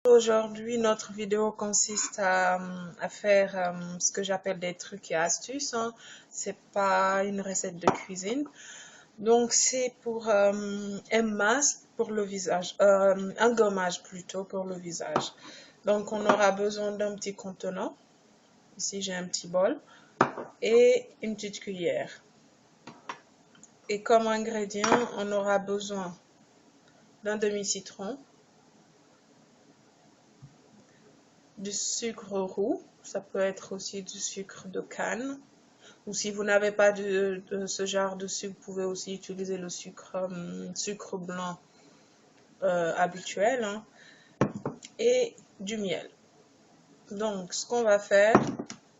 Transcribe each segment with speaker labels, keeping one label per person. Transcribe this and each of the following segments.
Speaker 1: Aujourd'hui, notre vidéo consiste à faire ce que j'appelle des trucs et astuces. C'est pas une recette de cuisine. Donc, c'est pour un masque pour le visage, un gommage plutôt pour le visage. Donc, on aura besoin d'un petit contenant. Ici, j'ai un petit bol et une petite cuillère. Et comme ingrédient, on aura besoin d'un demi-citron, du sucre roux, ça peut être aussi du sucre de canne, ou si vous n'avez pas de ce genre de sucre, vous pouvez aussi utiliser le sucre blanc habituel, hein, et du miel. Donc, ce qu'on va faire,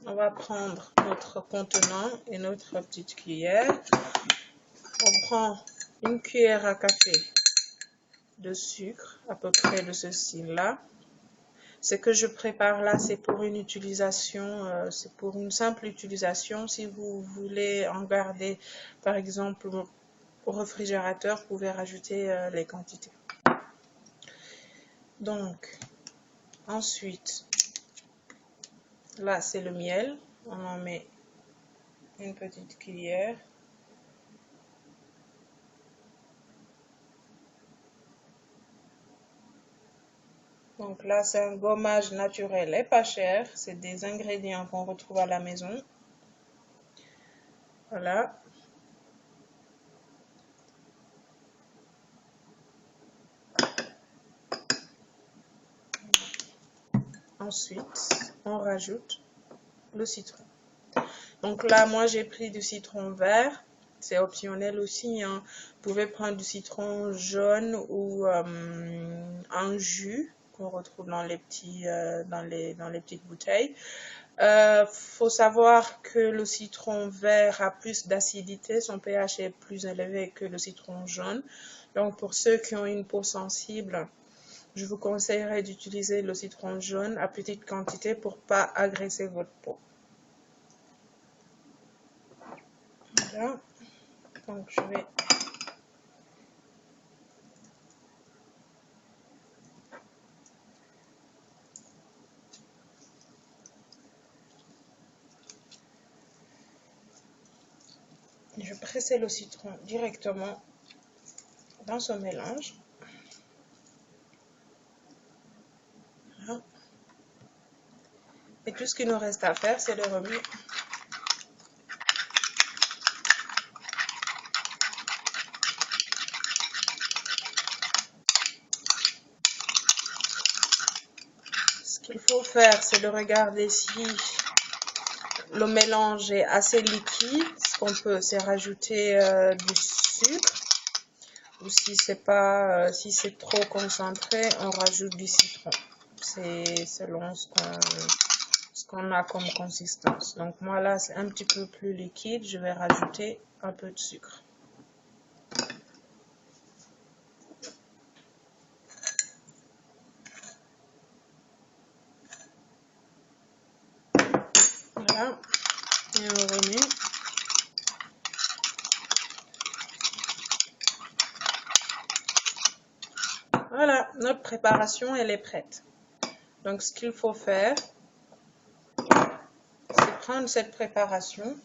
Speaker 1: on va prendre notre contenant et notre petite cuillère. On prend une cuillère à café de sucre, à peu près de ce style-là. Ce que je prépare là, c'est pour une utilisation, c'est pour une simple utilisation. Si vous voulez en garder, par exemple, au réfrigérateur, vous pouvez rajouter les quantités. Donc, ensuite, là, c'est le miel. On en met une petite cuillère. Donc là, c'est un gommage naturel et pas cher. C'est des ingrédients qu'on retrouve à la maison. Voilà. Ensuite, on rajoute le citron. Donc là, moi, j'ai pris du citron vert. C'est optionnel aussi, hein. Vous pouvez prendre du citron jaune ou un jus qu'on retrouve dans les petites bouteilles. Faut savoir que le citron vert a plus d'acidité, son pH est plus élevé que le citron jaune. Donc pour ceux qui ont une peau sensible, je vous conseillerais d'utiliser le citron jaune à petite quantité pour pas agresser votre peau. Voilà. Donc je vais presser le citron directement dans ce mélange. Voilà. Et tout ce qu'il nous reste à faire, c'est de remuer. Ce qu'il faut faire, c'est de regarder si le mélange est assez liquide. Ce qu'on peut, c'est rajouter du sucre. Ou si c'est pas, si c'est trop concentré, on rajoute du citron. C'est selon ce qu'on a comme consistance. Donc moi là, c'est un petit peu plus liquide. Je vais rajouter un peu de sucre. Voilà. Et on remue. Voilà, notre préparation, elle est prête. Donc, ce qu'il faut faire, c'est prendre cette préparation,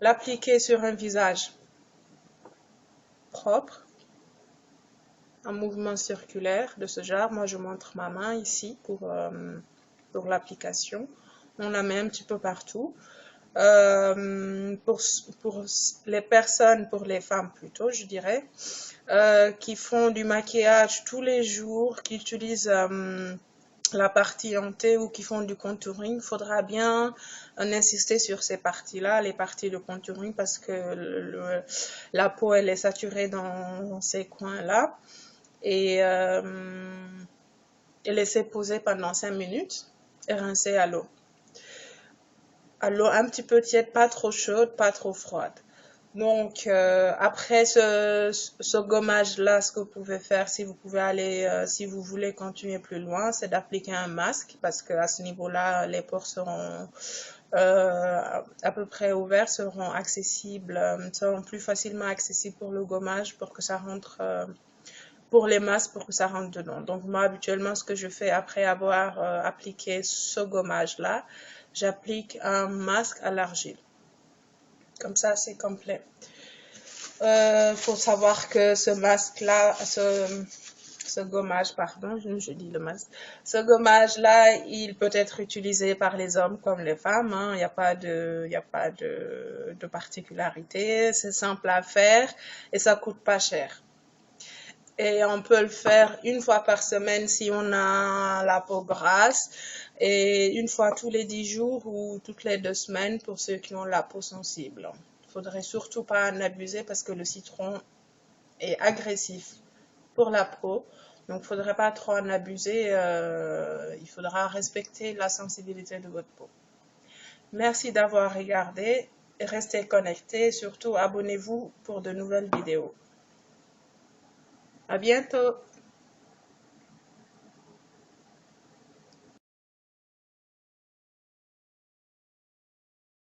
Speaker 1: l'appliquer sur un visage propre, un mouvement circulaire de ce genre. Moi, je montre ma main ici pour l'application. On la met un petit peu partout. Pour les personnes, pour les femmes plutôt, je dirais, qui font du maquillage tous les jours, qui utilisent la partie hantée ou qui font du contouring, il faudra bien insister sur ces parties-là, les parties de contouring, parce que la peau, elle est saturée dans ces coins-là. Et laisser poser pendant 5 minutes et rincer à l'eau. À l'eau un petit peu tiède, pas trop chaude, pas trop froide. Donc après ce gommage là, ce que vous pouvez faire, si vous pouvez aller, si vous voulez continuer plus loin, c'est d'appliquer un masque, parce que à ce niveau-là, les pores seront à peu près ouverts, seront accessibles, seront plus facilement accessibles pour le gommage, pour que ça rentre pour les masques pour que ça rentre dedans. Donc moi habituellement ce que je fais après avoir appliqué ce gommage là, j'applique un masque à l'argile. Comme ça c'est complet. Faut savoir que ce masque là, ce gommage, pardon, je dis le masque. Ce gommage-là, il peut être utilisé par les hommes comme les femmes. Hein. Il n'y a pas de particularité. C'est simple à faire et ça coûte pas cher. Et on peut le faire une fois par semaine si on a la peau grasse et une fois tous les 10 jours ou toutes les 2 semaines pour ceux qui ont la peau sensible. Il faudrait surtout pas en abuser parce que le citron est agressif pour la peau. Donc, il ne faudrait pas trop en abuser. Il faudra respecter la sensibilité de votre peau. Merci d'avoir regardé. Restez connectés et surtout abonnez-vous pour de nouvelles vidéos. À bientôt!